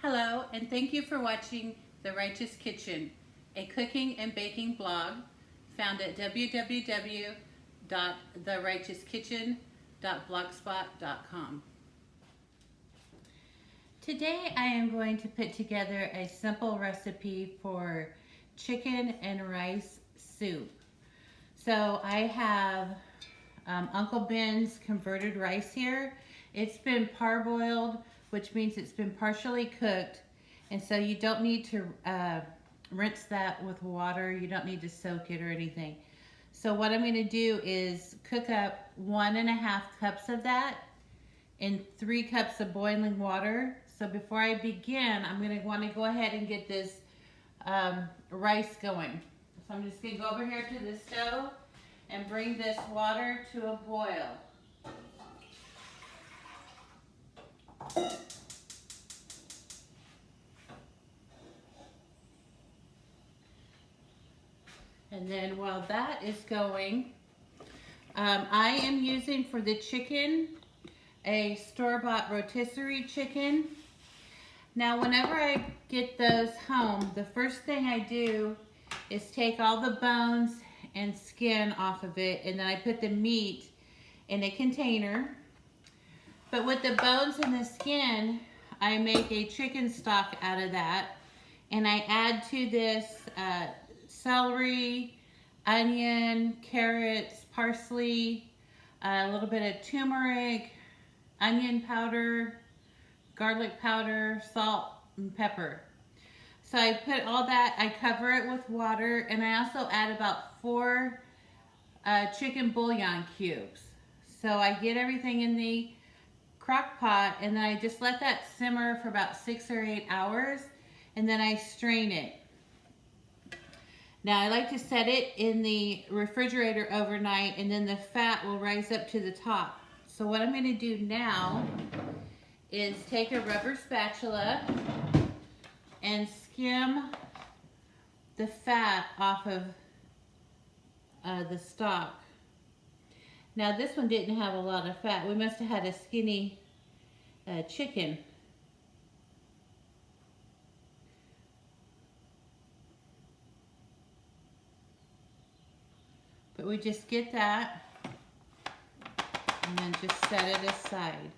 Hello, and thank you for watching The Righteous Kitchen, a cooking and baking blog found at www.therighteouskitchen.blogspot.com. Today I am going to put together a simple recipe for chicken and rice soup. So I have Uncle Ben's converted rice here. It's been parboiled, which means it's been partially cooked, and so you don't need to rinse that with water. You don't need to soak it or anything. So what I'm going to do is cook up 1.5 cups of that in 3 cups of boiling water. So before I begin, I'm going to want to go ahead and get this rice going. So I'm just going to go over here to the stove and bring this water to a boil. And then while that is going, I am using for the chicken a store-bought rotisserie chicken. Now whenever I get those home, the first thing I do is take all the bones and skin off of it, and then I put the meat in a container. But with the bones and the skin, I make a chicken stock out of that, and I add to this celery, onion, carrots, parsley, a little bit of turmeric, onion powder, garlic powder, salt, and pepper. So I put all that, I cover it with water, and I also add about 4 chicken bouillon cubes. So I get everything in the crock pot, and then I just let that simmer for about 6 or 8 hours, and then I strain it. Now I like to set it in the refrigerator overnight, and then the fat will rise up to the top. So what I'm going to do now is take a rubber spatula and skim the fat off of the stock. Now this one didn't have a lot of fat. We must have had a skinny chicken. But we just get that and then just set it aside.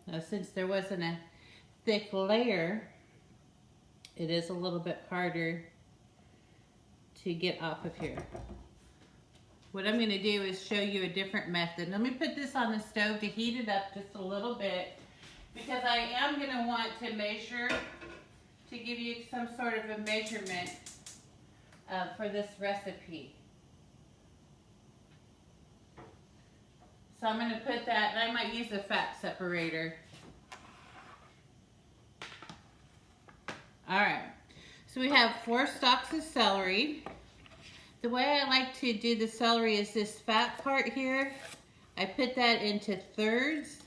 Now, since there wasn't a thick layer, it is a little bit harder to get off of here. What I'm going to do is show you a different method. Let me put this on the stove to heat it up just a little bit, because I am going to want to measure, to give you some sort of a measurement for this recipe. So I'm going to put that, and I might use a fat separator. All right, so we have 4 stalks of celery. The way I like to do the celery is this fat part here. I put that into thirds,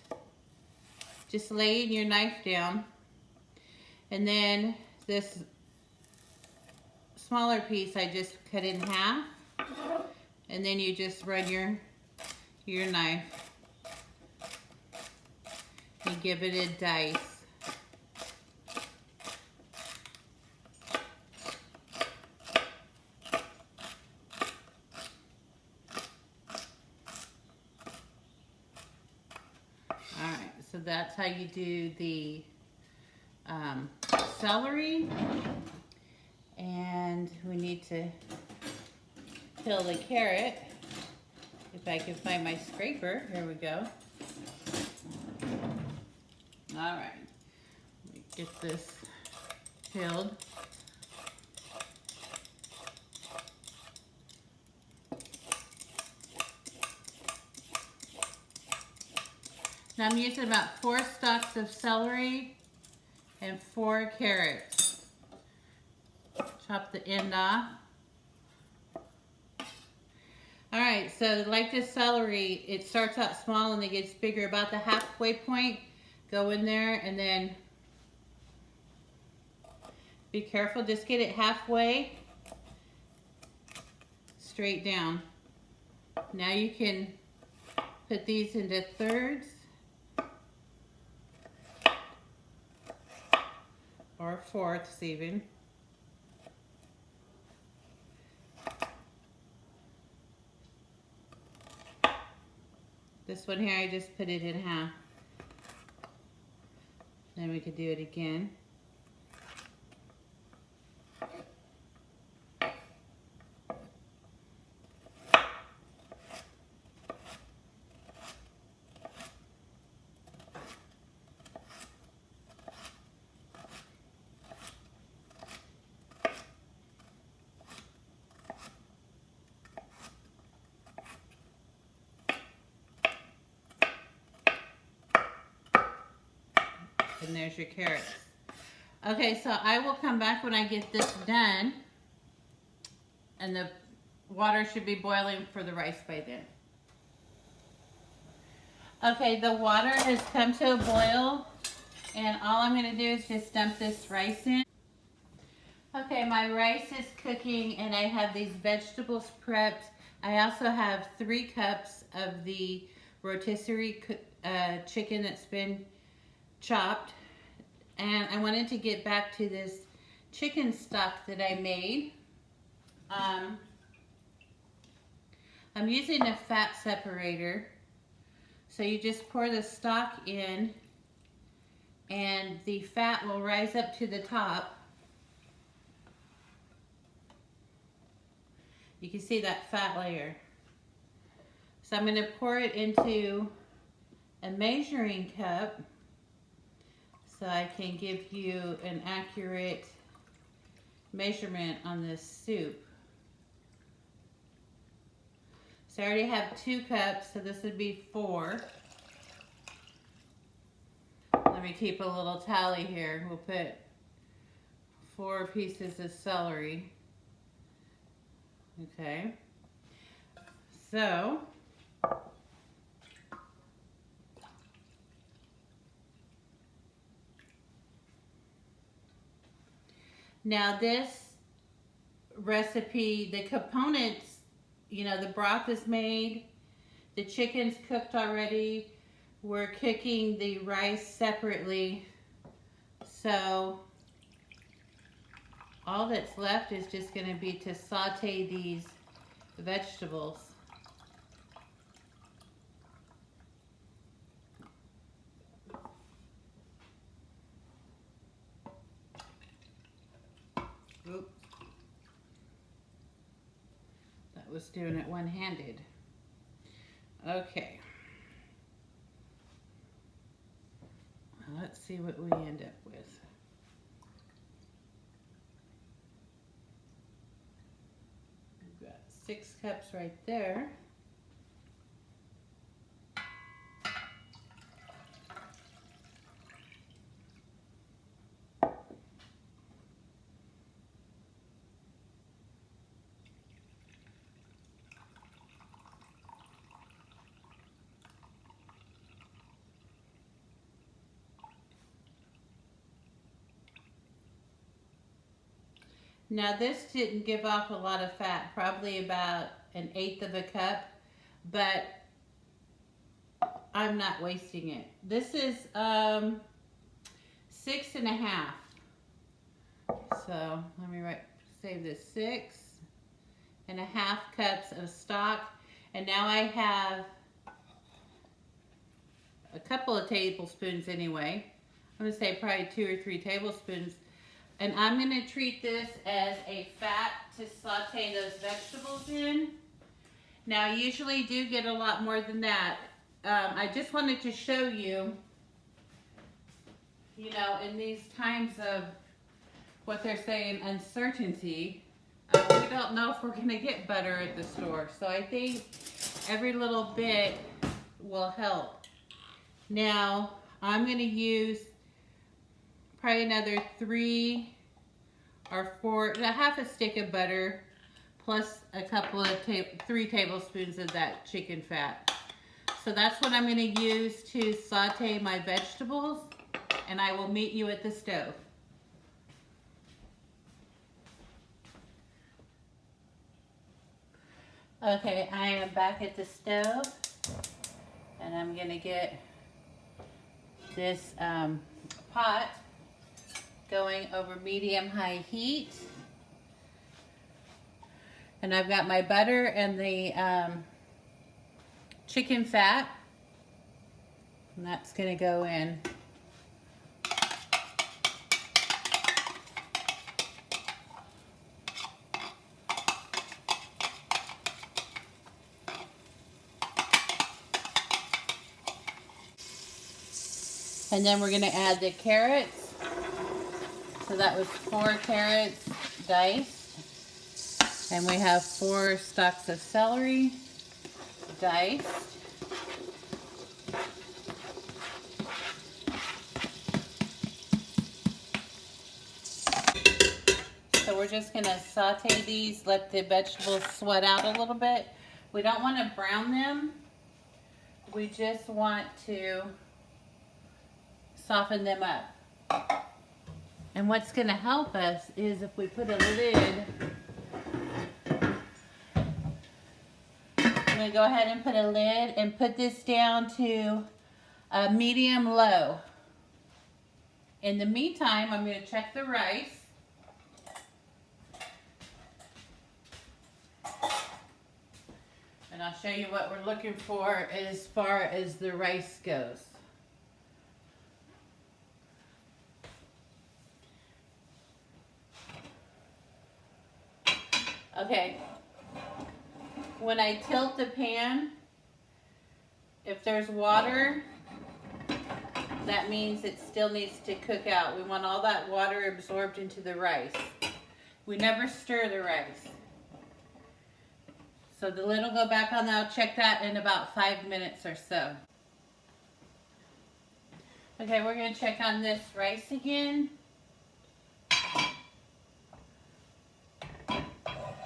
just laying your knife down. And then this smaller piece I just cut in half. And then you just run your knife and give it a dice. Alright, so that's how you do the celery, and we need to peel the carrot. If I can find my scraper, here we go. All right, let me get this peeled. Now I'm using about 4 stalks of celery and 4 carrots. Chop the end off. All right, so like this celery, it starts out small and it gets bigger. About the halfway point, go in there and then be careful, just get it halfway straight down. Now you can put these into thirds or fourths even. This one here, I just put it in half. Then we could do it again. And there's your carrots. Okay, so I will come back when I get this done. And the water should be boiling for the rice by then. Okay, the water has come to a boil. And all I'm going to do is just dump this rice in. Okay, my rice is cooking and I have these vegetables prepped. I also have 3 cups of the rotisserie chicken that's been chopped. And I wanted to get back to this chicken stock that I made. I'm using a fat separator. So you just pour the stock in and the fat will rise up to the top. You can see that fat layer. So I'm going to pour it into a measuring cup so I can give you an accurate measurement on this soup. So I already have 2 cups, so this would be 4. Let me keep a little tally here. We'll put 4 pieces of celery. Okay. So now this recipe, the components, you know, the broth is made, the chicken's cooked already, we're cooking the rice separately, so all that's left is just going to be to saute these vegetables. Oops. That was doing it one-handed. Okay. Let's see what we end up with. We've got 6 cups right there. Now this didn't give off a lot of fat, probably about 1/8 of a cup, but I'm not wasting it. This is 6 1/2. So let me save this 6 1/2 cups of stock. And now I have a couple of tablespoons anyway. I'm gonna say probably 2 or 3 tablespoons. And I'm going to treat this as a fat to saute those vegetables in. Now, I usually do get a lot more than that. I just wanted to show you, you know, in these times of what they're saying, uncertainty, we don't know if we're going to get butter at the store. So I think every little bit will help. Now, I'm going to use probably another 3 or 4, half a stick of butter, plus a couple of 3 tablespoons of that chicken fat. So that's what I'm going to use to saute my vegetables, and I will meet you at the stove. Okay, I am back at the stove, and I'm going to get this pot going over medium-high heat. And I've got my butter and the chicken fat, and that's going to go in. And then we're going to add the carrots. So that was 4 carrots diced. And we have 4 stalks of celery diced. So we're just going to saute these, let the vegetables sweat out a little bit. We don't want to brown them. We just want to soften them up. And what's going to help us is if we put a lid. I'm going to go ahead and put a lid and put this down to a medium-low. In the meantime, I'm going to check the rice. And I'll show you what we're looking for as far as the rice goes. Okay, when I tilt the pan, if there's water, that means it still needs to cook out. We want all that water absorbed into the rice. We never stir the rice. So the lid will go back on that. I'll check that in about 5 minutes or so. Okay, we're going to check on this rice again.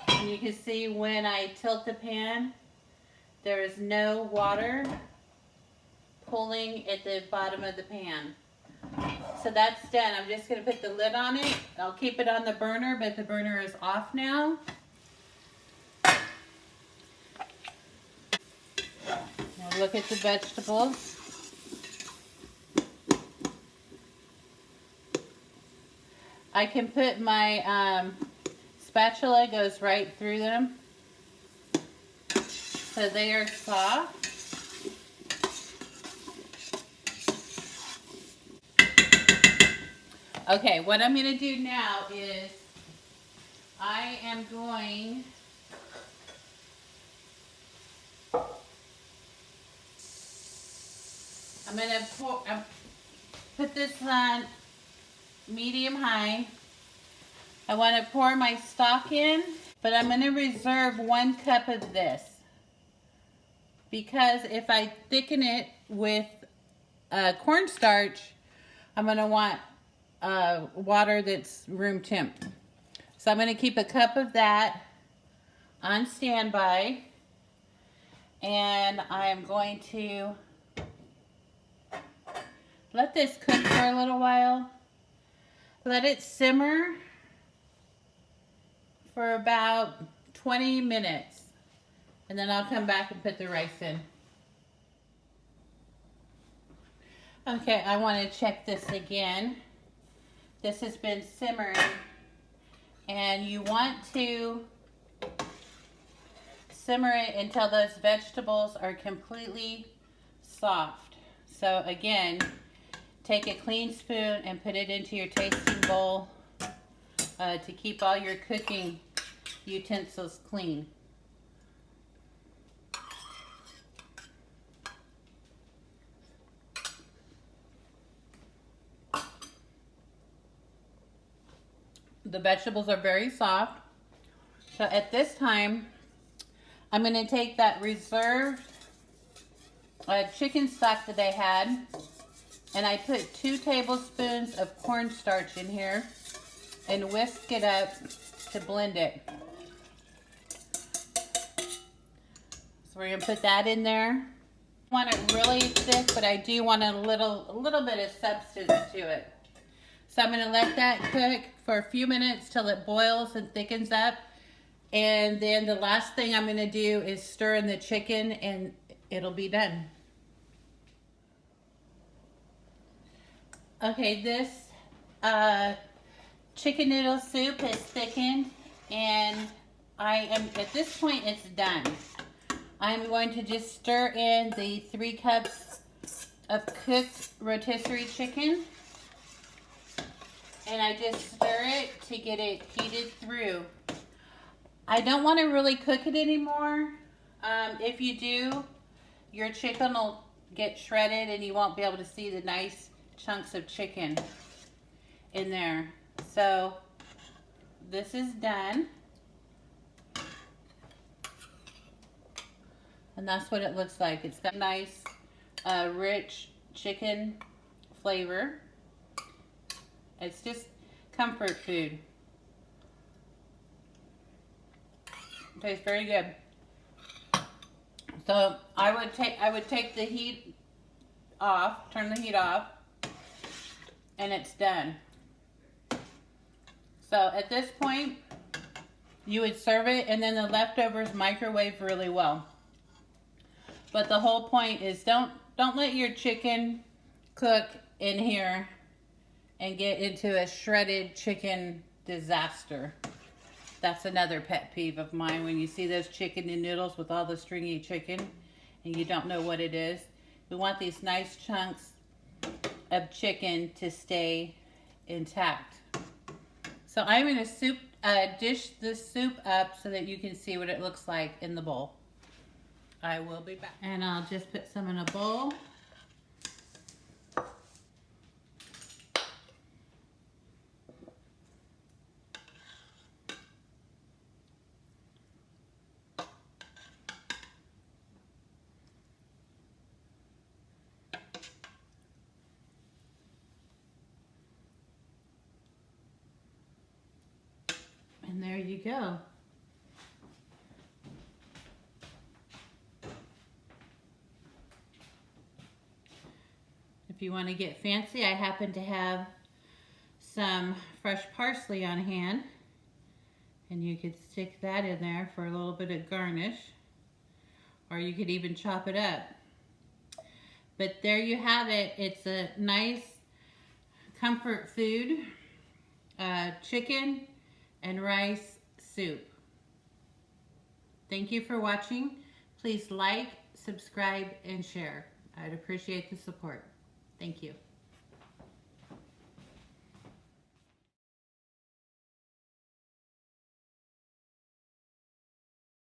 And you can see when I tilt the pan, there is no water pooling at the bottom of the pan. So that's done. I'm just going to put the lid on it. I'll keep it on the burner, but the burner is off now. Now look at the vegetables. I can put my spatula goes right through them, so they are soft. Okay, what I'm going to do now is I'm going to put this on medium high. I want to pour my stock in, but I'm going to reserve 1 cup of this, because if I thicken it with cornstarch, I'm going to want water that's room temp. So I'm going to keep a cup of that on standby, and I'm going to let this cook for a little while. Let it simmer for about 20 minutes, and then I'll come back and put the rice in. Okay, I want to check this again. This has been simmering, and you want to simmer it until those vegetables are completely soft. So again, take a clean spoon and put it into your tasting bowl to keep all your cooking utensils clean. The vegetables are very soft. So at this time, I'm going to take that reserved chicken stock that I had, And I put 2 tablespoons of cornstarch in here and whisk it up to blend it. So we're gonna put that in there. I want it really thick, but I do want a little bit of substance to it. So I'm gonna let that cook for a few minutes till it boils and thickens up. And then the last thing I'm gonna do is stir in the chicken and it'll be done. Okay, this chicken noodle soup is thickened and at this point it's done. I'm going to just stir in the 3 cups of cooked rotisserie chicken. And I just stir it to get it heated through. I don't want to really cook it anymore. If you do, your chicken will get shredded and you won't be able to see the nice chunks of chicken in there. So this is done. And that's what it looks like. It's got nice, rich chicken flavor. It's just comfort food. It tastes very good. So I would take the heat off, turn the heat off, and it's done. So at this point, you would serve it and then the leftovers microwave really well. But the whole point is don't let your chicken cook in here and get into a shredded chicken disaster. That's another pet peeve of mine, when you see those chicken and noodles with all the stringy chicken and you don't know what it is. We want these nice chunks of chicken to stay intact. So I'm going to dish this soup up so that you can see what it looks like in the bowl. I will be back. And I'll just put some in a bowl. And there you go. If you want to get fancy, I happen to have some fresh parsley on hand, and you could stick that in there for a little bit of garnish, or you could even chop it up. But there you have it. It's a nice comfort food, chicken and rice soup. Thank you for watching. Please like, subscribe, and share. I'd appreciate the support. Thank you.